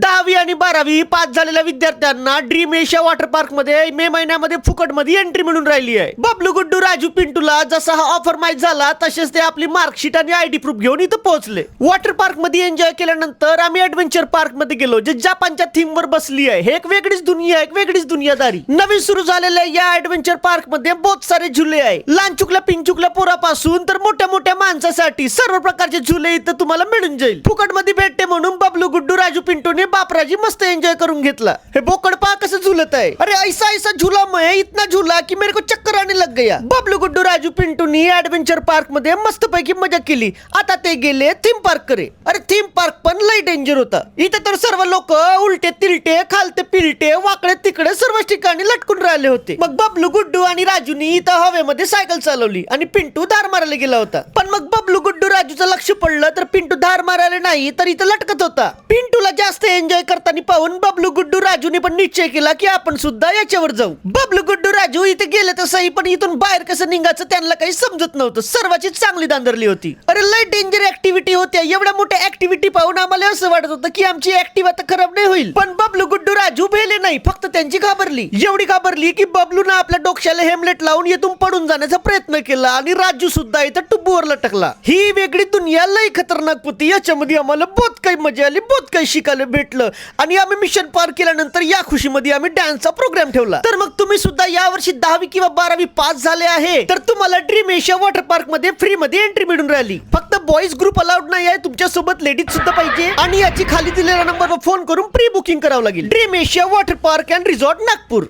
10वी आणि 12वी पास झालेल्या विद्यार्थ्यांना ड्रीम एशिया वॉटर पार्क मध्ये मे महिन्यामध्ये फुकट मध्ये एंट्री मिळून राहिली आहे. बबलू गुड्डू राजू पिंटूला जसा हा ऑफर माहित झाला तसेच ते आपली मार्कशीट आणि आयडी प्रूफ घेऊन इथं पोहोचले. वॉटर पार्क मध्ये एन्जॉय केल्यानंतर आम्ही ऍडव्हेंचर पार्क मध्ये गेलो, जे जपानच्या थीम वर बसली आहे. हे एक वेगळीच दुनिया, एक वेगळीच दुनियादारी. नवीन सुरू झालेल्या या ऍडव्हेंचर पार्क मध्ये बहुत सारे झुले आहे. लहान चुकल्या पिंचुकल्या पोरापासून तर मोठ्या मोठ्या माणसासाठी सर्व प्रकारचे झुले इथं तुम्हाला मिळून जाईल. फुकट मध्ये भेटते म्हणून बबलू गुड्डू राजू पिंटूने बापराजी मस्त एंजॉय करून घेतला. हे बोकड पहा कसं झुलत आहे. अरे ऐसा ऐसा झुला मैं इतना झुला की मेरे को चक्कर आने लग गया. बबलू गुड्डू राजू पिंटूनी ऍडव्हेंचर पार्क मध्ये मस्त पैकी मजा केली. आता ते गेले थीम पार्क करे. अरे थीम पार्क पण लय डेंजर होता. इथे तर सर्व लोक उलटे तिलटे खालते पिलटे वाकडे तिकडे सर्व ठिकाणी लटकून राहिले होते. मग बबलू गुड्डू आणि राजूनी इथं हवेमध्ये सायकल चालवली आणि पिंटू धार मारायला गेला होता. पण मग बबलू गुड्डू राजूचं लक्ष पडलं तर पिंटू धार मारायला नाही तर इथं लटकत होता. पिंटूला जास्त एन्जॉय करताना पाहून बबलू गुड्डू राजूने पण निश्चय केला की आपण सुद्धा याच्यावर जाऊ. बबलू गुड्डू राजू इथे गेले तर सही, पण इथून बाहेर कसं निघायचं त्यांना काही समजत नव्हतं. सर्वांची चांगली दांदरली होती. अरे लय डेंजर ऍक्टिव्हिटी होत्या. एवढ्या मोठ्या ऍक्टिव्हिटी पाहून आम्हाला असं वाटत होतं की आमची ऍक्टिव्ह आता खराब नाही होईल. पण बबलू गुड्डू राजू भेले नाही, फक्त त्यांची घाबरली. एवढी घाबरली की बबलूनं आपल्या डोक्याला हेमलेट लावून येथून पडून जाण्याचा प्रयत्न केला आणि राजू सुद्धा इथं टुब्बूवर लटकला. ही वेगळी दुनिया लय खतरनाक होती. याच्यामध्ये आम्हाला बहुत काही मजा आली, बहुत काही शिकायला भेटलं आणि आम्ही मिशन पार केल्यानंतर या खुशीमध्ये आम्ही डान्सचा प्रोग्राम ठेवला. तर मग तुम्ही सुद्धा यावर्षी 10वी किंवा 12वी पास झाले आहे तर तुम्हाला ड्रीम एशिया वॉटर पार्क मध्ये फ्री मध्ये एंट्री मिळून राहिली. फक्त बॉईज ग्रुप अलाउड नाही आहे, तुमच्या सोबत लेडीज सुद्धा पाहिजे आणि याची खाली दिलेल्या नंबरवर फोन करून प्री बुकिंग करावं लागेल. Dream Asia water park and resort Nagpur.